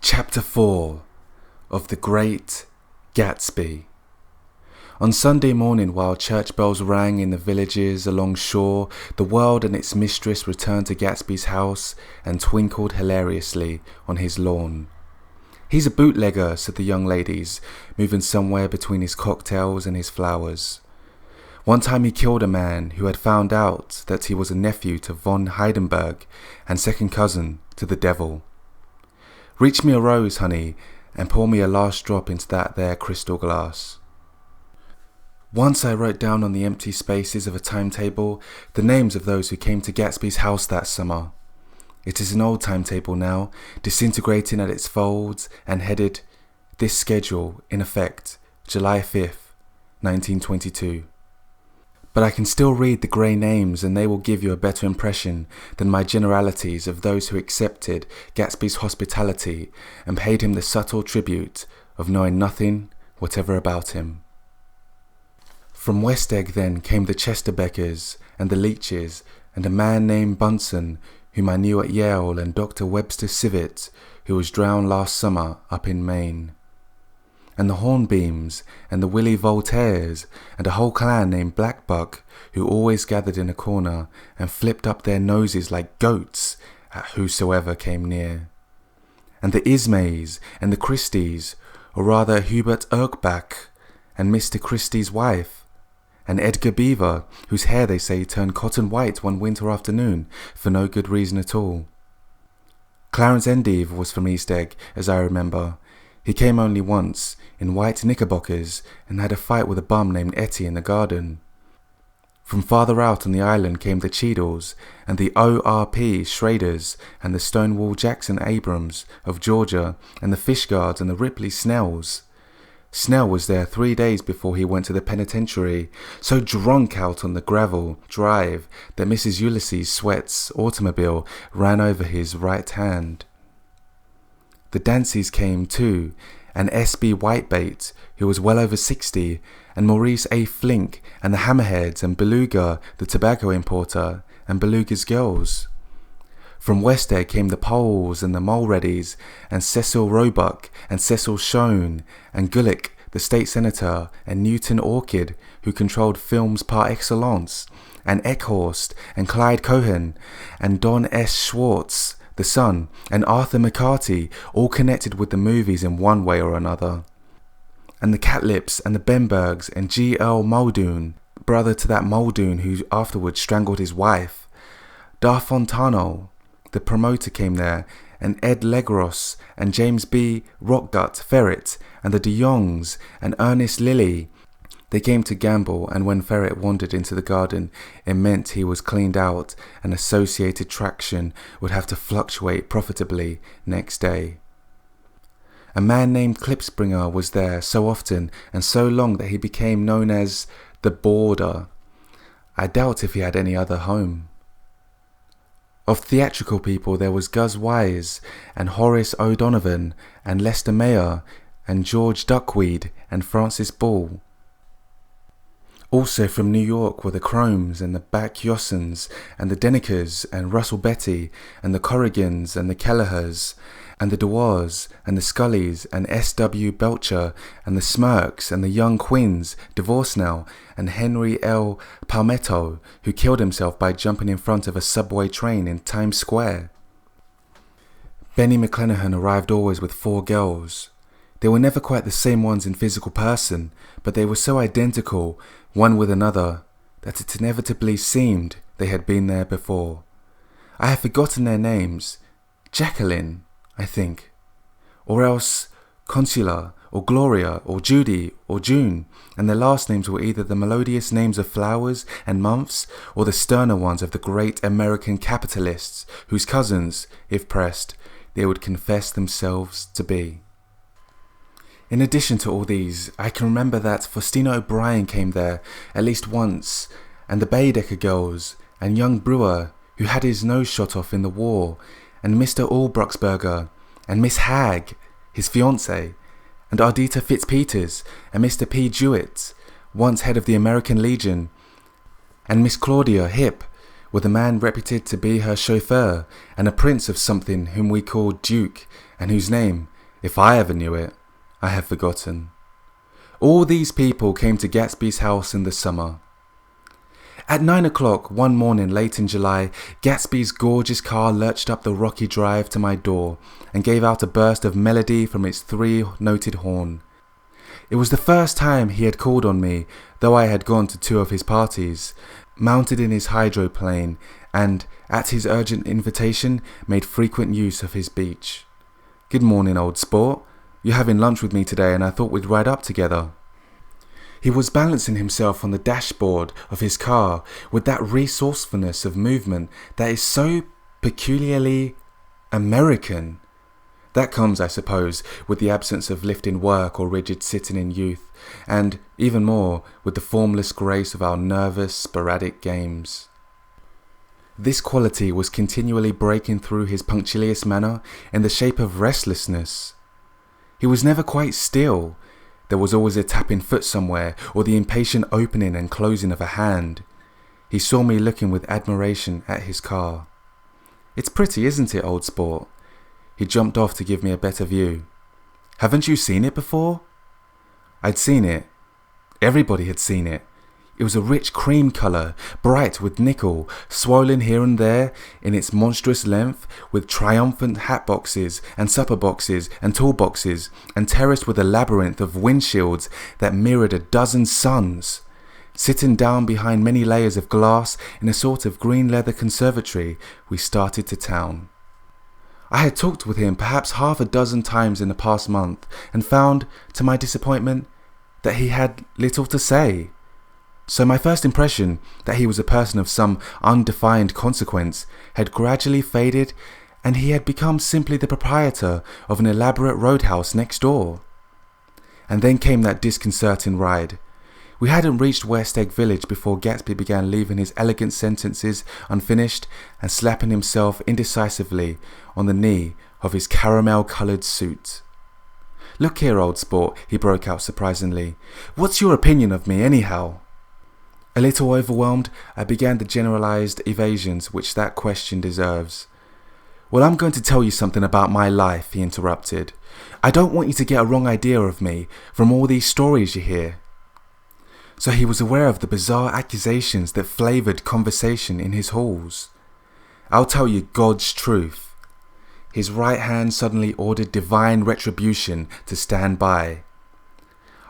Chapter 4 of The Great Gatsby. On Sunday morning, while church bells rang in the villages along shore, the world and its mistress returned to Gatsby's house and twinkled hilariously on his lawn. "He's a bootlegger," said the young ladies, moving somewhere between his cocktails and his flowers. One time he killed a man who had found out that he was a nephew to von Heidenberg and second cousin to the devil. "Reach me a rose, honey, and pour me a last drop into that there crystal glass." Once I wrote down on the empty spaces of a timetable the names of those who came to Gatsby's house that summer. It is an old timetable now, disintegrating at its folds and headed, "This schedule, in effect, July 5th, 1922. But I can still read the grey names, and they will give you a better impression than my generalities of those who accepted Gatsby's hospitality and paid him the subtle tribute of knowing nothing whatever about him. From West Egg then came the Chesterbeckers and the Leaches and a man named Bunsen whom I knew at Yale, and Dr. Webster Sivet who was drowned last summer up in Maine. And the Hornbeams, and the Willie Voltaires, and a whole clan named Blackbuck, who always gathered in a corner and flipped up their noses like goats at whosoever came near. And the Ismays, and the Christies, or rather Hubert Erkbach, and Mr. Christie's wife, and Edgar Beaver, whose hair they say turned cotton white one winter afternoon for no good reason at all. Clarence Endive was from East Egg, as I remember. He came only once, in white knickerbockers, and had a fight with a bum named Etty in the garden. From farther out on the island came the Cheadles, and the O.R.P. Schraders, and the Stonewall Jackson Abrams of Georgia, and the Fishguards and the Ripley Snells. Snell was there 3 days before he went to the penitentiary, so drunk out on the gravel drive that Mrs. Ulysses Sweat's automobile ran over his right hand. The Danceys came too, and S.B. Whitebait, who was well over 60, and Maurice A. Flink, and the Hammerheads, and Beluga, the tobacco importer, and Beluga's girls. From West Egg came the Poles and the Mulreadys, and Cecil Roebuck, and Cecil Shone, and Gulick, the state senator, and Newton Orchid, who controlled films par excellence, and Eckhorst, and Clyde Cohen, and Don S. Schwartz, the son, and Arthur McCarty, all connected with the movies in one way or another. And the Catlips, and the Benbergs, and G.L. Muldoon, brother to that Muldoon who afterwards strangled his wife. D'Arfontano, the promoter, came there, and Ed Legros, and James B. Rockgut Ferret, and the de Jongs, and Ernest Lilly. They came to gamble, and when Ferret wandered into the garden, it meant he was cleaned out, and associated traction would have to fluctuate profitably next day. A man named Klipspringer was there so often and so long that he became known as the Boarder. I doubt if he had any other home. Of theatrical people there was Gus Wise, and Horace O'Donovan, and Lester Mayer, and George Duckweed, and Francis Ball. Also from New York were the Chromes, and the Back-Yossens, and the Denekers, and Russell Betty, and the Corrigans, and the Kellehers, and the Dewars, and the Scullys, and S.W. Belcher, and the Smirks, and the young Quinns, divorced now, and Henry L. Palmetto, who killed himself by jumping in front of a subway train in Times Square. Benny McClenaghan arrived always with 4 girls. They were never quite the same ones in physical person, but they were so identical, one with another, that it inevitably seemed they had been there before. I have forgotten their names. Jacqueline, I think, or else Consuela, or Gloria, or Judy, or June, and their last names were either the melodious names of flowers and months, or the sterner ones of the great American capitalists, whose cousins, if pressed, they would confess themselves to be. In addition to all these, I can remember that Faustina O'Brien came there at least once, and the Baedeker girls, and young Brewer, who had his nose shot off in the war, and Mr. Albruxberger, and Miss Hagg, his fiancée, and Ardita Fitzpeters, and Mr. P. Jewett, once head of the American Legion, and Miss Claudia Hip, with a man reputed to be her chauffeur, and a prince of something whom we called Duke, and whose name, If I ever knew it, I have forgotten. All these people came to Gatsby's house in the summer. At 9 o'clock one morning late in July, Gatsby's gorgeous car lurched up the rocky drive to my door and gave out a burst of melody from its three-noted horn. It was the first time he had called on me, though I had gone to 2 of his parties, mounted in his hydroplane, and, at his urgent invitation, made frequent use of his beach. "Good morning, old sport. You're having lunch with me today and I thought we'd ride up together." He was balancing himself on the dashboard of his car with that resourcefulness of movement that is so peculiarly American. That comes, I suppose, with the absence of lifting work or rigid sitting in youth, and, even more, with the formless grace of our nervous, sporadic games. This quality was continually breaking through his punctilious manner in the shape of restlessness. He was never quite still. There was always a tapping foot somewhere, or the impatient opening and closing of a hand. He saw me looking with admiration at his car. "It's pretty, isn't it, old sport?" He jumped off to give me a better view. "Haven't you seen it before?" I'd seen it. Everybody had seen it. It was a rich cream colour, bright with nickel, swollen here and there in its monstrous length, with triumphant hat boxes and supper boxes and tool boxes, and terraced with a labyrinth of windshields that mirrored a dozen suns. Sitting down behind many layers of glass in a sort of green leather conservatory, we started to town. I had talked with him perhaps half a dozen times in the past month, and found, to my disappointment, that he had little to say. So my first impression that he was a person of some undefined consequence had gradually faded, and he had become simply the proprietor of an elaborate roadhouse next door. And then came that disconcerting ride. We hadn't reached West Egg Village before Gatsby began leaving his elegant sentences unfinished and slapping himself indecisively on the knee of his caramel-coloured suit. "Look here, old sport," he broke out surprisingly. "What's your opinion of me, anyhow?" A little overwhelmed, I began the generalized evasions which that question deserves. "Well, I'm going to tell you something about my life," he interrupted. "I don't want you to get a wrong idea of me from all these stories you hear." So he was aware of the bizarre accusations that flavoured conversation in his halls. "I'll tell you God's truth." His right hand suddenly ordered divine retribution to stand by.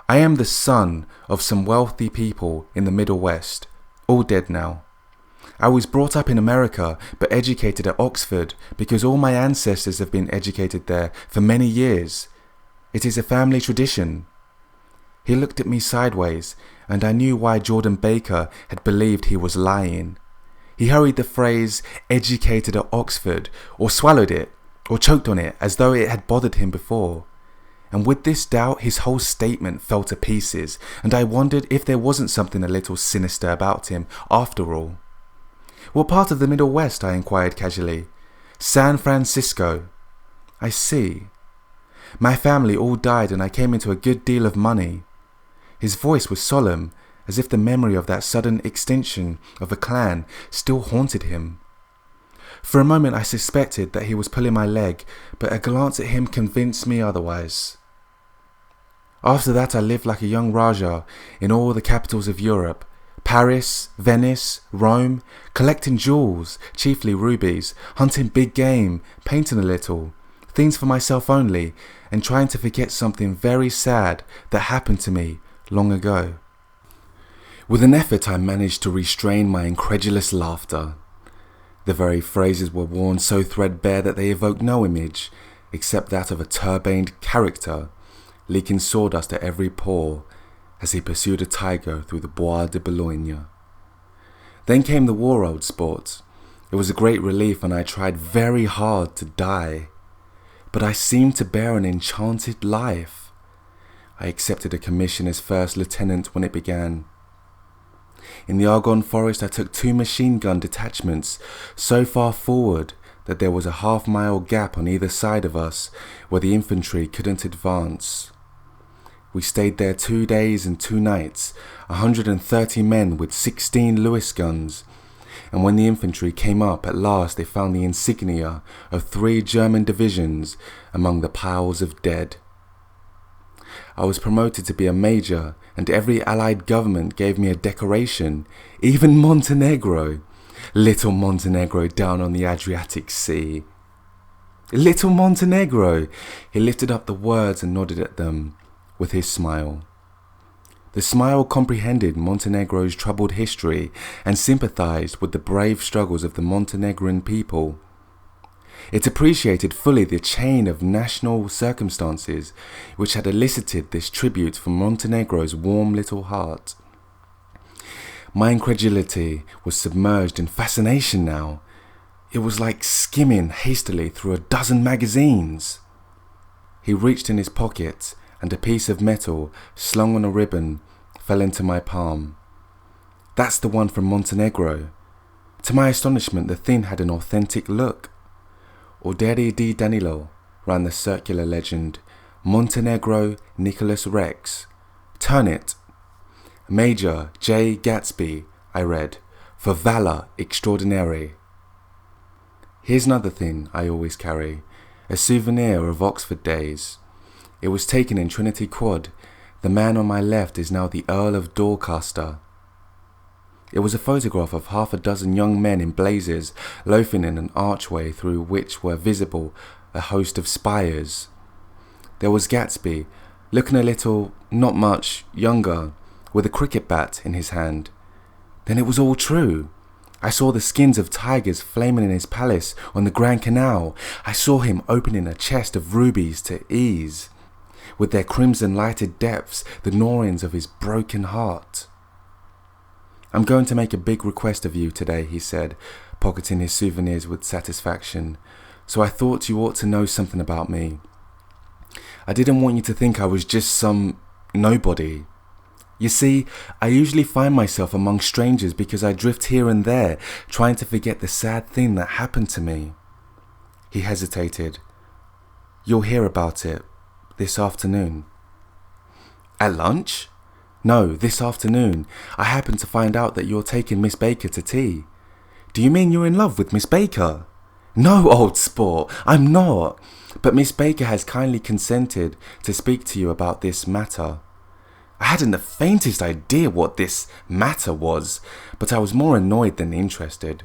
"I am the son of some wealthy people in the Middle West, all dead now. I was brought up in America but educated at Oxford because all my ancestors have been educated there for many years. It is a family tradition." He looked at me sideways, and I knew why Jordan Baker had believed he was lying. He hurried the phrase "educated at Oxford," or swallowed it, or choked on it as though it had bothered him before. And with this doubt his whole statement fell to pieces, and I wondered if there wasn't something a little sinister about him after all. "What part of the Middle West?" I inquired casually. "San Francisco." "I see. My family all died and I came into a good deal of money." His voice was solemn, as if the memory of that sudden extinction of a clan still haunted him. For a moment I suspected that he was pulling my leg, but a glance at him convinced me otherwise. "After that I lived like a young Rajah in all the capitals of Europe, Paris, Venice, Rome, collecting jewels, chiefly rubies, hunting big game, painting a little, things for myself only, and trying to forget something very sad that happened to me long ago." With an effort I managed to restrain my incredulous laughter. The very phrases were worn so threadbare that they evoked no image, except that of a turbaned character, leaking sawdust at every pore as he pursued a tiger through the Bois de Boulogne. Then came the war, old sport. It was a great relief and I tried very hard to die. But I seemed to bear an enchanted life. I accepted a commission as first lieutenant when it began. In the Argonne Forest I took 2 machine gun detachments so far forward that there was a half-mile gap on either side of us where the infantry couldn't advance. We stayed there 2 days and 2 nights, 130 men with 16 Lewis guns, and when the infantry came up at last they found the insignia of 3 German divisions among the piles of dead. I was promoted to be a major, and every Allied government gave me a decoration, even Montenegro. Little Montenegro down on the Adriatic Sea. Little Montenegro! He lifted up the words and nodded at them with his smile. The smile comprehended Montenegro's troubled history and sympathized with the brave struggles of the Montenegrin people. It appreciated fully the chain of national circumstances which had elicited this tribute from Montenegro's warm little heart. My incredulity was submerged in fascination now. It was like skimming hastily through a dozen magazines. He reached in his pocket, and a piece of metal slung on a ribbon fell into my palm. That's the one from Montenegro. To my astonishment, the thing had an authentic look. Orderi di Danilo, ran the circular legend. Montenegro Nicholas Rex. Turn it. Major J. Gatsby, I read, for valor extraordinary. Here's another thing I always carry, a souvenir of Oxford days. It was taken in Trinity Quad. The man on my left is now the Earl of Dorchester. It was a photograph of 6 young men in blazers loafing in an archway through which were visible a host of spires. There was Gatsby, looking a little, not much, younger, with a cricket bat in his hand. Then it was all true. I saw the skins of tigers flaming in his palace on the Grand Canal. I saw him opening a chest of rubies to ease, with their crimson lighted depths the gnawings of his broken heart. I'm going to make a big request of you today, he said, pocketing his souvenirs with satisfaction. So I thought you ought to know something about me. I didn't want you to think I was just some nobody. You see, I usually find myself among strangers because I drift here and there, trying to forget the sad thing that happened to me. He hesitated. You'll hear about it this afternoon. At lunch? No, this afternoon. I happened to find out that you're taking Miss Baker to tea. Do you mean you're in love with Miss Baker? No, old sport, I'm not. But Miss Baker has kindly consented to speak to you about this matter. I hadn't the faintest idea what this matter was, but I was more annoyed than interested.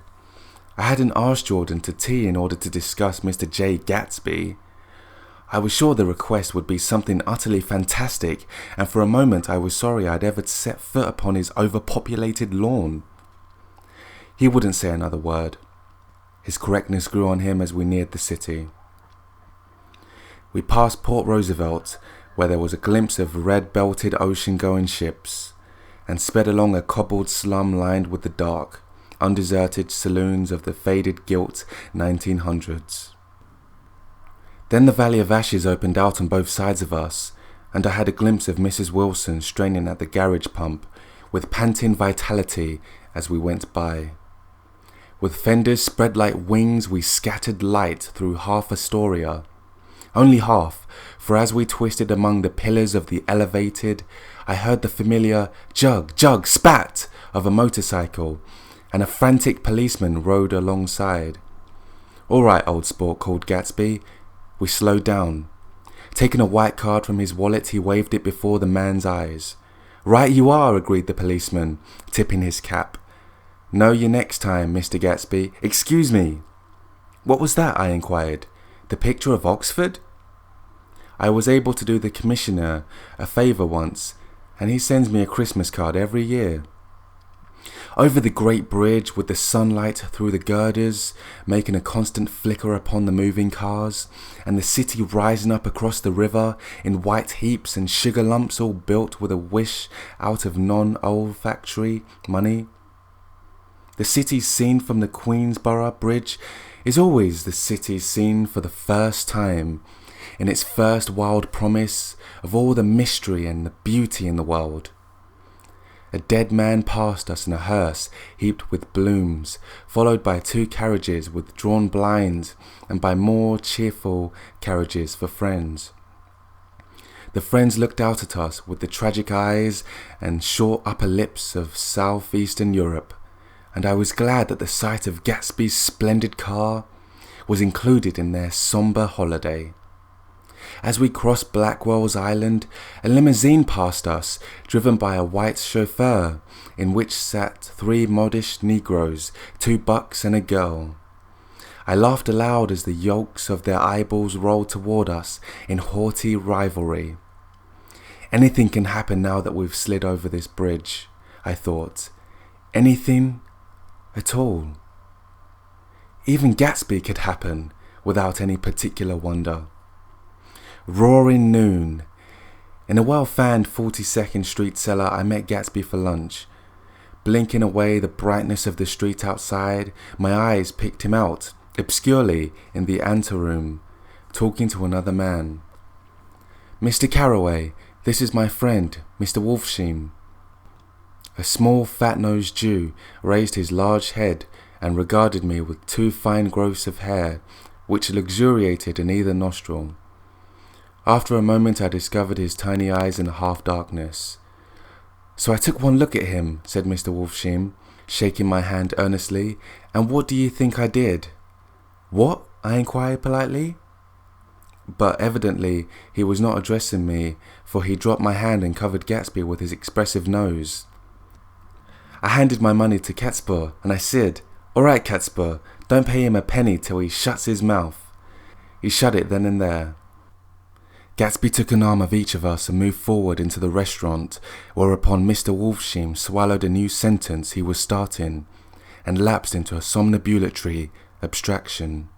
I hadn't asked Jordan to tea in order to discuss Mr. J. Gatsby. I was sure the request would be something utterly fantastic, and for a moment I was sorry I'd ever set foot upon his overpopulated lawn. He wouldn't say another word. His correctness grew on him as we neared the city. We passed Port Roosevelt, where there was a glimpse of red-belted ocean-going ships, and sped along a cobbled slum lined with the dark, undeserted saloons of the faded gilt 1900s. Then the Valley of Ashes opened out on both sides of us, and I had a glimpse of Mrs. Wilson straining at the garage pump, with panting vitality as we went by. With fenders spread like wings, we scattered light through half Astoria. Only half, for as we twisted among the pillars of the elevated, I heard the familiar jug, jug, spat of a motorcycle, and a frantic policeman rode alongside. All right, old sport, called Gatsby. We slowed down. Taking a white card from his wallet, he waved it before the man's eyes. Right you are, agreed the policeman, tipping his cap. Know you next time, Mr. Gatsby. Excuse me. What was that? I inquired. The picture of Oxford? I was able to do the commissioner a favour once, and he sends me a Christmas card every year. Over the great bridge, with the sunlight through the girders, making a constant flicker upon the moving cars, and the city rising up across the river in white heaps and sugar lumps all built with a wish out of non-olfactory money. The city seen from the Queensborough Bridge is always the city seen for the first time, in its first wild promise of all the mystery and the beauty in the world. A dead man passed us in a hearse heaped with blooms, followed by 2 carriages with drawn blinds and by more cheerful carriages for friends. The friends looked out at us with the tragic eyes and short upper lips of southeastern Europe, and I was glad that the sight of Gatsby's splendid car was included in their sombre holiday. As we crossed Blackwell's Island, a limousine passed us, driven by a white chauffeur, in which sat 3 modish Negroes, 2 bucks and a girl. I laughed aloud as the yolks of their eyeballs rolled toward us in haughty rivalry. Anything can happen now that we've slid over this bridge, I thought. Anything at all. Even Gatsby could happen without any particular wonder. Roaring noon. In a well-fanned 42nd Street cellar, I met Gatsby for lunch. Blinking away the brightness of the street outside, my eyes picked him out, obscurely in the anteroom, talking to another man. "Mr. Carroway, this is my friend, Mr. Wolfsheim." A small, fat-nosed Jew raised his large head and regarded me with 2 fine growths of hair, which luxuriated in either nostril. After a moment I discovered his tiny eyes in the half-darkness. "So I took one look at him," said Mr. Wolfsheim, shaking my hand earnestly, "and what do you think I did?" "What?" I inquired politely. But evidently he was not addressing me, for he dropped my hand and covered Gatsby with his expressive nose. I handed my money to Catspaw, and I said, "All right, Catspaw, don't pay him a penny till he shuts his mouth." He shut it then and there. Gatsby took an arm of each of us and moved forward into the restaurant, whereupon Mr. Wolfsheim swallowed a new sentence he was starting and lapsed into a somnambulatory abstraction.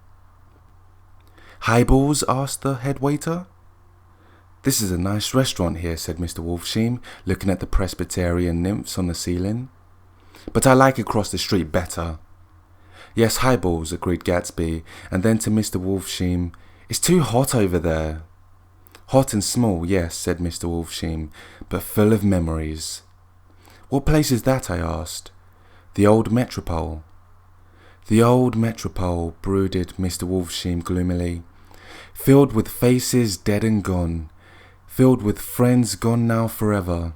"Highballs?" asked the head waiter. "This is a nice restaurant here," said Mr. Wolfsheim, looking at the Presbyterian nymphs on the ceiling. "But I like across the street better." "Yes, highballs," agreed Gatsby, and then to Mr. Wolfsheim, "It's too hot over there." "Hot and small, yes," said Mr. Wolfsheim, "but full of memories." "What place is that?" I asked. "The old Metropole." "The old Metropole," brooded Mr. Wolfsheim gloomily, "filled with faces dead and gone, filled with friends gone now forever.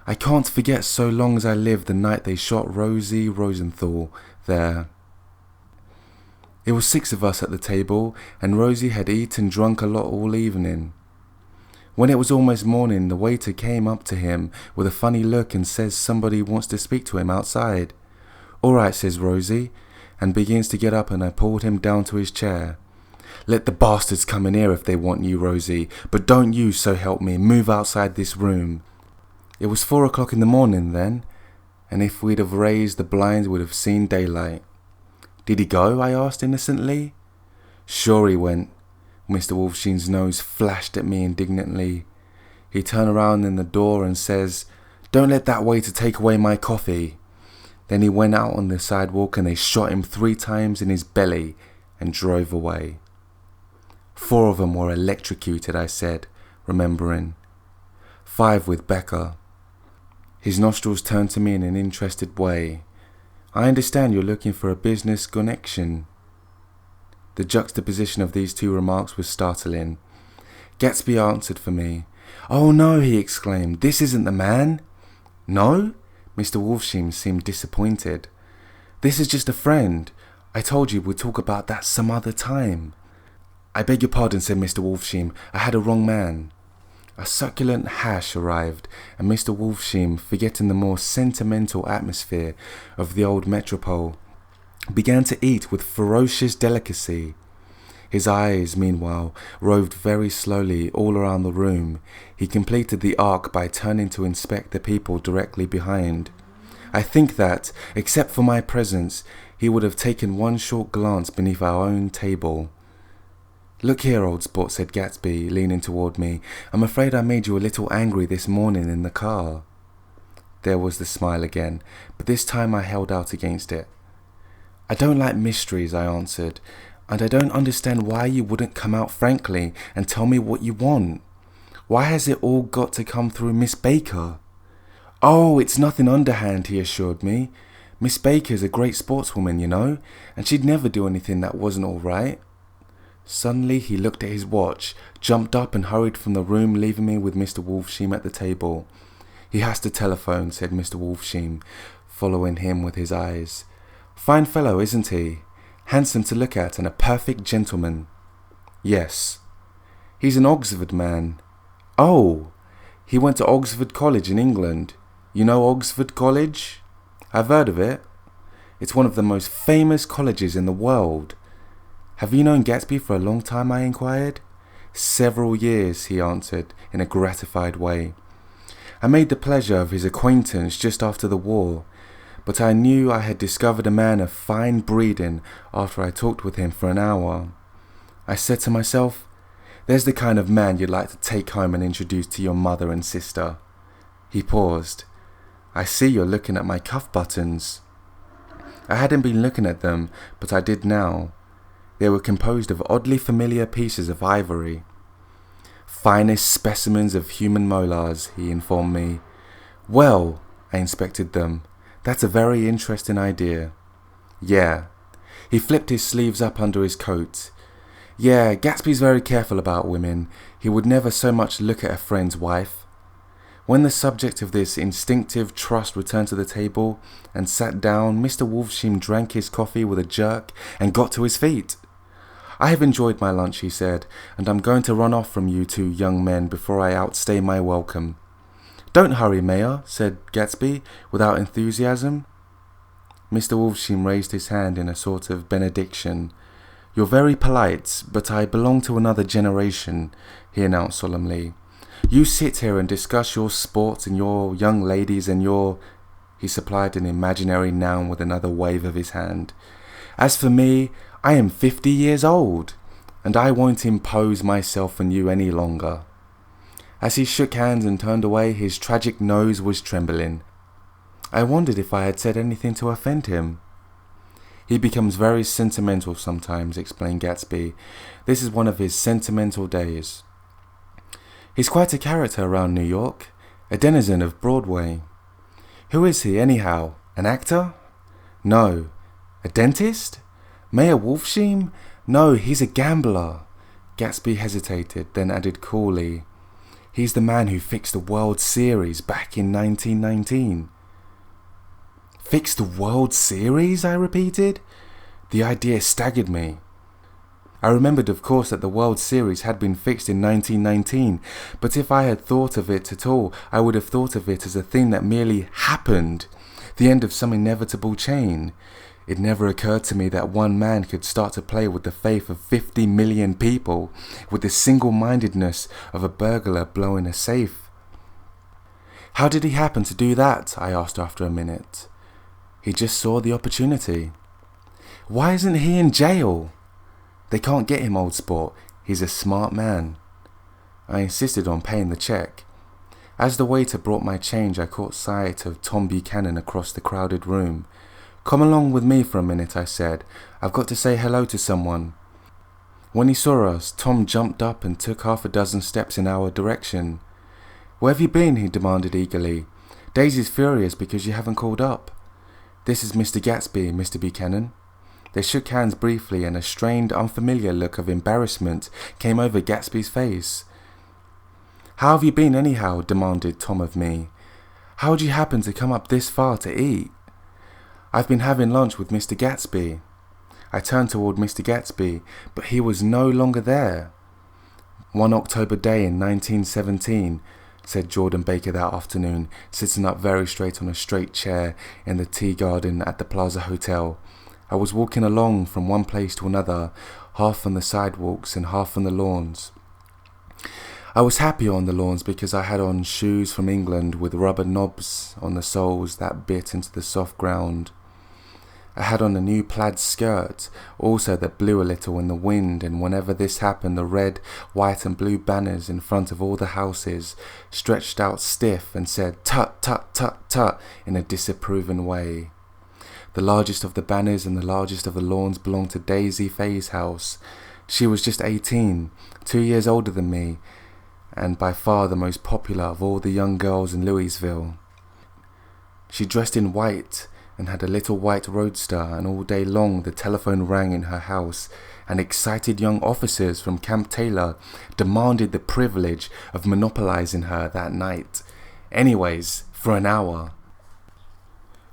I can't forget so long as I live the night they shot Rosie Rosenthal there. It was 6 of us at the table, and Rosie had eaten and drunk a lot all evening. When it was almost morning, the waiter came up to him with a funny look and says somebody wants to speak to him outside. "All right," says Rosie, and begins to get up, and I pulled him down to his chair. "Let the bastards come in here if they want you, Rosie, but don't you, so help me, move outside this room." It was 4 o'clock in the morning then, and if we'd have raised the blinds we'd have seen daylight. "Did he go?" I asked innocently. "Sure he went." Mr. Wolfsheim's nose flashed at me indignantly. He turned around in the door and says, "Don't let that waiter take away my coffee." Then he went out on the sidewalk and they shot him 3 times in his belly and drove away. 4 of them were electrocuted, I said, remembering. 5 with Becca. His nostrils turned to me in an interested way. "I understand you're looking for a business connection." The juxtaposition of these 2 remarks was startling. Gatsby answered for me. "Oh no," he exclaimed, "this isn't the man." "No?" Mr. Wolfsheim seemed disappointed. "This is just a friend. I told you we'd talk about that some other time." "I beg your pardon," said Mr. Wolfsheim. "I had a wrong man." A succulent hash arrived, and Mr. Wolfsheim, forgetting the more sentimental atmosphere of the old Metropole, began to eat with ferocious delicacy. His eyes, meanwhile, roved very slowly all around the room. He completed the arc by turning to inspect the people directly behind. I think that, except for my presence, he would have taken one short glance beneath our own table. "Look here, old sport," said Gatsby, leaning toward me. "I'm afraid I made you a little angry this morning in the car." There was the smile again, but this time I held out against it. "I don't like mysteries," I answered, "and I don't understand why you wouldn't come out frankly and tell me what you want. Why has it all got to come through Miss Baker?" "Oh, it's nothing underhand," he assured me. "Miss Baker's a great sportswoman, you know, and she'd never do anything that wasn't all right." Suddenly he looked at his watch, jumped up and hurried from the room, leaving me with Mr. Wolfsheim at the table. "He has to telephone," said Mr. Wolfsheim. following him with his eyes. "Fine fellow, isn't he? Handsome to look at and a perfect gentleman." "Yes." "He's an Oxford man." "Oh, he went to Oxford College in England. You know Oxford College?" "I've heard of it. It's one of the most famous colleges in the world." "Have you known Gatsby for a long time?" I inquired. "Several years," he answered in a gratified way. "I made the pleasure of his acquaintance just after the war, but I knew I had discovered a man of fine breeding after I talked with him for an hour. I said to myself, there's the kind of man you'd like to take home and introduce to your mother and sister." He paused. "I see you're looking at my cuff buttons." I hadn't been looking at them, but I did now. They were composed of oddly familiar pieces of ivory. "Finest specimens of human molars," he informed me. "Well," I inspected them, "that's a very interesting idea." "Yeah." He flipped his sleeves up under his coat. "Yeah, Gatsby's very careful about women. He would never so much look at a friend's wife." When the subject of this instinctive trust returned to the table and sat down, Mr. Wolfsheim drank his coffee with a jerk and got to his feet. "I have enjoyed my lunch," he said, "and I'm going to run off from you two young men before I outstay my welcome." "Don't hurry, Mayor," said Gatsby, without enthusiasm. Mr. Wolfsheim raised his hand in a sort of benediction. "You're very polite, but I belong to another generation," he announced solemnly. "You sit here and discuss your sports and your young ladies and your—" He supplied an imaginary noun with another wave of his hand. "As for me, I am 50 years old, and I won't impose myself on you any longer." As he shook hands and turned away, his tragic nose was trembling. I wondered if I had said anything to offend him. "He becomes very sentimental sometimes," explained Gatsby. "This is one of his sentimental days. He's quite a character around New York, a denizen of Broadway." "Who is he, anyhow? An actor?" "No." "A dentist? Mayor Wolfsheim?" "No, he's a gambler." Gatsby hesitated, then added coolly, "He's the man who fixed the World Series back in 1919. "Fixed the World Series?" I repeated. The idea staggered me. I remembered, of course, that the World Series had been fixed in 1919, but if I had thought of it at all, I would have thought of it as a thing that merely happened, the end of some inevitable chain. It never occurred to me that one man could start to play with the faith of 50 million people, with the single-mindedness of a burglar blowing a safe. "How did he happen to do that?" I asked after a minute. "He just saw the opportunity." "Why isn't he in jail?" "They can't get him, old sport. He's a smart man." I insisted on paying the check. As the waiter brought my change, I caught sight of Tom Buchanan across the crowded room. "Come along with me for a minute," I said. "I've got to say hello to someone." When he saw us, Tom jumped up and took half a dozen steps in our direction. "Where have you been?" he demanded eagerly. "Daisy's furious because you haven't called up." "This is Mr. Gatsby, Mr. Buchanan." They shook hands briefly, and a strained, unfamiliar look of embarrassment came over Gatsby's face. "How have you been anyhow?" demanded Tom of me. "How'd you happen to come up this far to eat?" "I've been having lunch with Mr. Gatsby." I turned toward Mr. Gatsby, but he was no longer there. "One October day in 1917, said Jordan Baker that afternoon, sitting up very straight on a straight chair in the tea garden at the Plaza Hotel. I was walking along from one place to another, half on the sidewalks and half on the lawns. I was happier on the lawns because I had on shoes from England with rubber knobs on the soles that bit into the soft ground. I had on a new plaid skirt, also that blew a little in the wind, and whenever this happened, the red, white and blue banners in front of all the houses stretched out stiff and said "tut, tut, tut, tut" in a disapproving way. The largest of the banners and the largest of the lawns belonged to Daisy Faye's house. She was just 18, 2 years older than me, and by far the most popular of all the young girls in Louisville. She dressed in white and had a little white roadster, and all day long the telephone rang in her house, and excited young officers from Camp Taylor demanded the privilege of monopolizing her that night. Anyways, for an hour.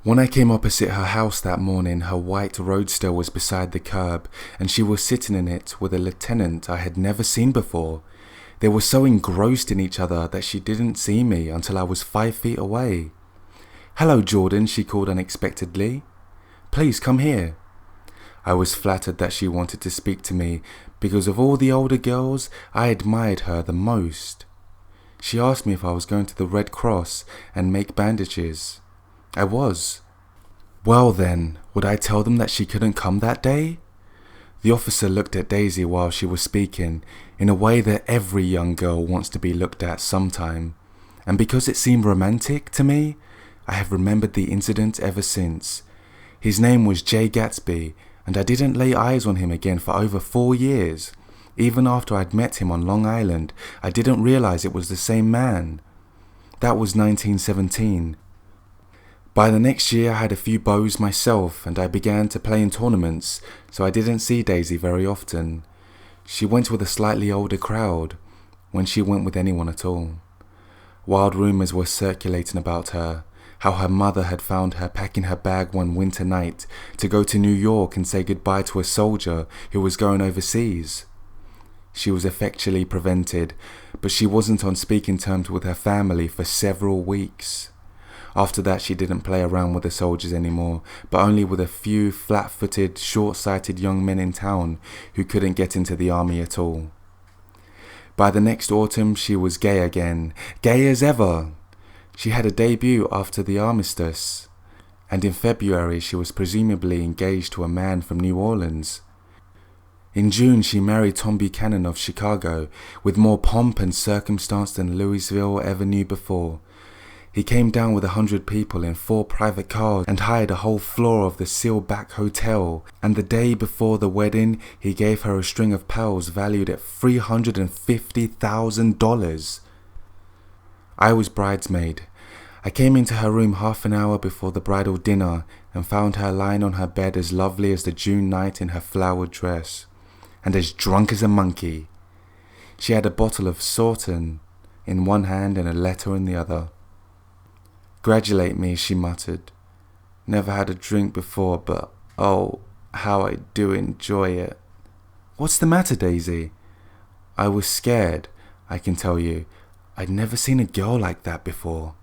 When I came opposite her house that morning, her white roadster was beside the curb, and she was sitting in it with a lieutenant I had never seen before. They were so engrossed in each other that she didn't see me until I was 5 feet away. "Hello, Jordan," she called unexpectedly. "Please come here." I was flattered that she wanted to speak to me because of all the older girls, I admired her the most. She asked me if I was going to the Red Cross and make bandages. I was. Well then, would I tell them that she couldn't come that day? The officer looked at Daisy while she was speaking, in a way that every young girl wants to be looked at sometime, and because it seemed romantic to me, I have remembered the incident ever since. His name was Great Gatsby, and I didn't lay eyes on him again for over 4 years. Even after I'd met him on Long Island, I didn't realize it was the same man. That was 1917. By the next year I had a few bows myself, and I began to play in tournaments, so I didn't see Daisy very often. She went with a slightly older crowd, when she went with anyone at all. Wild rumors were circulating about her, how her mother had found her packing her bag one winter night to go to New York and say goodbye to a soldier who was going overseas. She was effectually prevented, but she wasn't on speaking terms with her family for several weeks. After that, she didn't play around with the soldiers anymore, but only with a few flat-footed, short-sighted young men in town who couldn't get into the army at all. By the next autumn, she was gay again, gay as ever. She had a debut after the armistice, and in February she was presumably engaged to a man from New Orleans. In June, she married Tom Buchanan of Chicago, with more pomp and circumstance than Louisville ever knew before. He came down with 100 people in 4 private cars and hired a whole floor of the Sealback Hotel, and the day before the wedding, he gave her a string of pearls valued at $350,000. I was bridesmaid. I came into her room half an hour before the bridal dinner and found her lying on her bed as lovely as the June night in her flowered dress, and as drunk as a monkey. She had a bottle of Sorton in one hand and a letter in the other. "Gratulate me," she muttered. "Never had a drink before, but oh, how I do enjoy it." "What's the matter, Daisy?" I was scared, I can tell you. I'd never seen a girl like that before.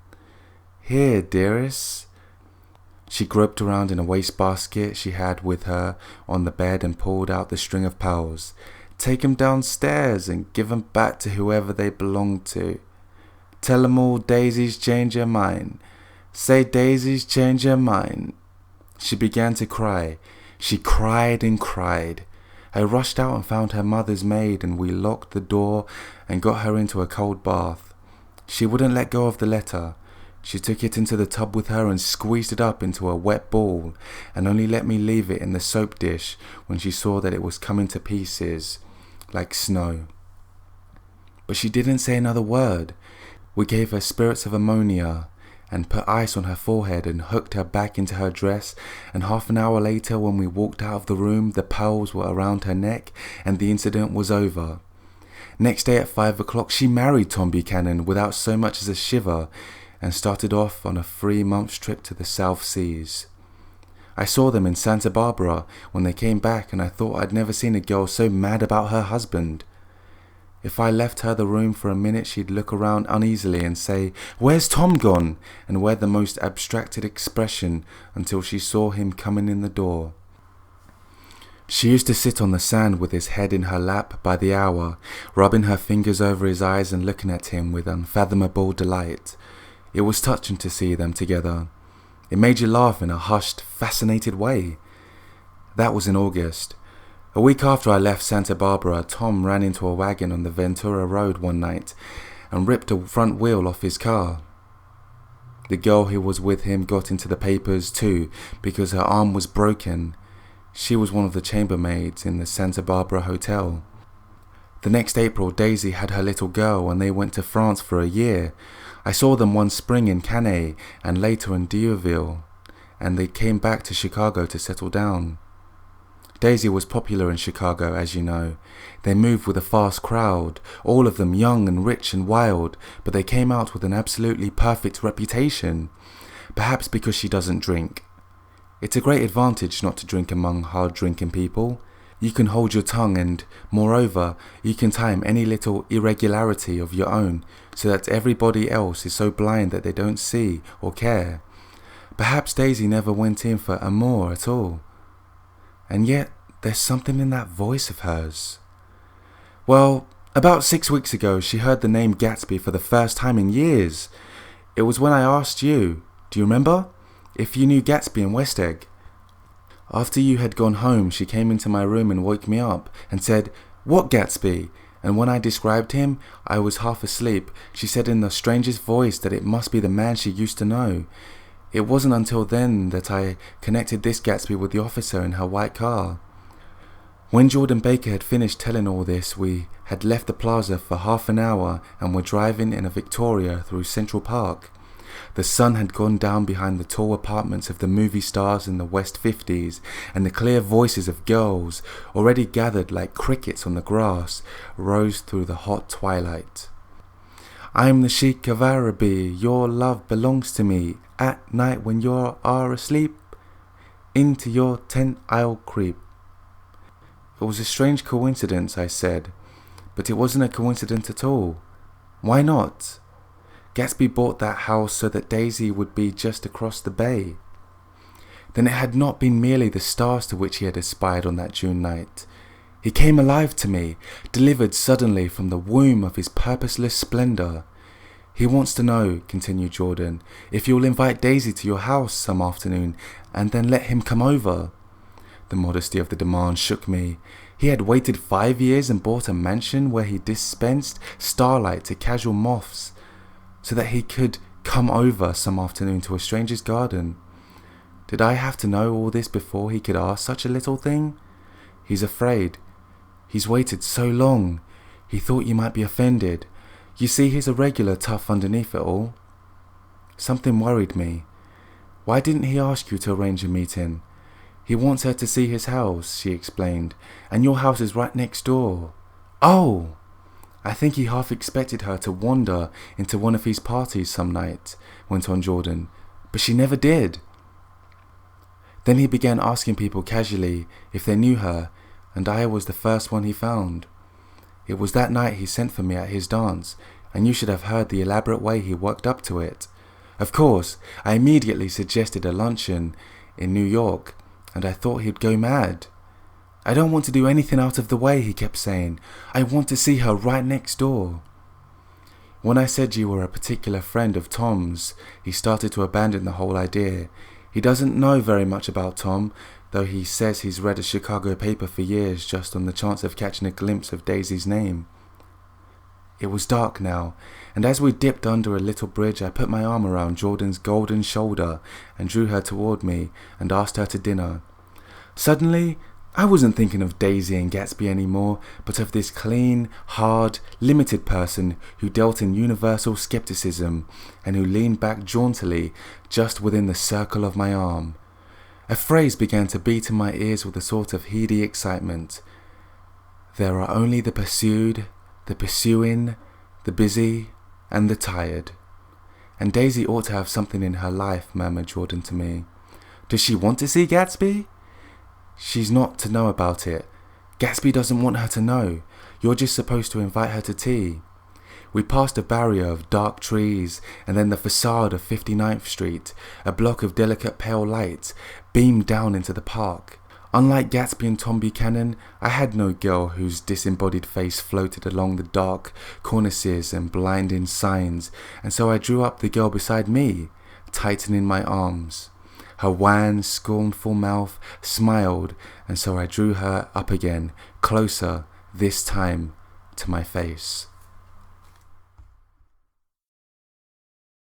"Here, dearest." She groped around in a wastebasket she had with her on the bed and pulled out the string of pearls. "Take 'em downstairs and give 'em back to whoever they belong to. Tell 'em all Daisy's changed her mind. Say Daisy's changed her mind." She began to cry. She cried and cried. I rushed out and found her mother's maid, and we locked the door and got her into a cold bath. She wouldn't let go of the letter. She took it into the tub with her and squeezed it up into a wet ball, and only let me leave it in the soap dish when she saw that it was coming to pieces like snow. But she didn't say another word. We gave her spirits of ammonia and put ice on her forehead and hooked her back into her dress, and half an hour later, when we walked out of the room, the pearls were around her neck and the incident was over. Next day at 5 o'clock, she married Tom Buchanan without so much as a shiver and started off on a 3-month trip to the South Seas. I saw them in Santa Barbara when they came back, and I thought I'd never seen a girl so mad about her husband. If I left her the room for a minute, she'd look around uneasily and say, "Where's Tom gone?" and wear the most abstracted expression until she saw him coming in the door. She used to sit on the sand with his head in her lap by the hour, rubbing her fingers over his eyes and looking at him with unfathomable delight. It was touching to see them together. It made you laugh in a hushed, fascinated way. That was in August. A week after I left Santa Barbara, Tom ran into a wagon on the Ventura Road one night and ripped a front wheel off his car. The girl who was with him got into the papers too because her arm was broken. She was one of the chambermaids in the Santa Barbara hotel. The next April, Daisy had her little girl and they went to France for a year. I saw them one spring in Cannes and later in Dieuville, and they came back to Chicago to settle down. Daisy was popular in Chicago, as you know. They moved with a fast crowd, all of them young and rich and wild, but they came out with an absolutely perfect reputation. perhaps because she doesn't drink. It's a great advantage not to drink among hard-drinking people. You can hold your tongue and, moreover, you can time any little irregularity of your own so that everybody else is so blind that they don't see or care. Perhaps Daisy never went in for amour at all. And yet, there's something in that voice of hers. Well, about 6 weeks ago, she heard the name Gatsby for the first time in years. It was when I asked you, do you remember? If you knew Gatsby in West Egg. After you had gone home, she came into my room and woke me up and said, "What Gatsby?" And when I described him, I was half asleep. She said in the strangest voice that it must be the man she used to know. It wasn't until then that I connected this Gatsby with the officer in her white car. When Jordan Baker had finished telling all this, we had left the plaza for half an hour and were driving in a Victoria through Central Park. The sun had gone down behind the tall apartments of the movie stars in the West 50s, and the clear voices of girls, already gathered like crickets on the grass, rose through the hot twilight. "I'm the Sheik of Araby, your love belongs to me. At night when you are asleep, into your tent I'll creep." It was a strange coincidence, I said, but it wasn't a coincidence at all. Why not? Gatsby bought that house so that Daisy would be just across the bay. Then it had not been merely the stars to which he had aspired on that June night. He came alive to me, delivered suddenly from the womb of his purposeless splendour. "He wants to know," continued Jordan, "if you'll invite Daisy to your house some afternoon and then let him come over." The modesty of the demand shook me. He had waited 5 years and bought a mansion where he dispensed starlight to casual moths so that he could come over some afternoon to a stranger's garden. Did I have to know all this before he could ask such a little thing? He's afraid. He's waited so long. He thought you might be offended. You see, he's a regular tough underneath it all. Something worried me. Why didn't he ask you to arrange a meeting? He wants her to see his house, she explained, and your house is right next door. Oh! I think he half expected her to wander into one of his parties some night, went on Jordan, but she never did. Then he began asking people casually if they knew her, and I was the first one he found. It was that night he sent for me at his dance, and you should have heard the elaborate way he worked up to it. Of course, I immediately suggested a luncheon in New York, and I thought he'd go mad. "I don't want to do anything out of the way," he kept saying. "I want to see her right next door." When I said you were a particular friend of Tom's, he started to abandon the whole idea. He doesn't know very much about Tom, though he says he's read a Chicago paper for years just on the chance of catching a glimpse of Daisy's name. It was dark now, and as we dipped under a little bridge, I put my arm around Jordan's golden shoulder and drew her toward me and asked her to dinner. Suddenly, I wasn't thinking of Daisy and Gatsby anymore, but of this clean, hard, limited person who dealt in universal skepticism and who leaned back jauntily just within the circle of my arm. A phrase began to beat in my ears with a sort of heady excitement. "There are only the pursued, the pursuing, the busy, and the tired. And Daisy ought to have something in her life," murmured Jordan to me. "Does she want to see Gatsby?" "She's not to know about it. Gatsby doesn't want her to know. You're just supposed to invite her to tea." We passed a barrier of dark trees, and then the facade of 59th Street, a block of delicate pale light, beamed down into the park. Unlike Gatsby and Tom Buchanan, I had no girl whose disembodied face floated along the dark cornices and blinding signs, and so I drew up the girl beside me, tightening my arms. Her wan, scornful mouth smiled, and so I drew her up again, closer, this time, to my face.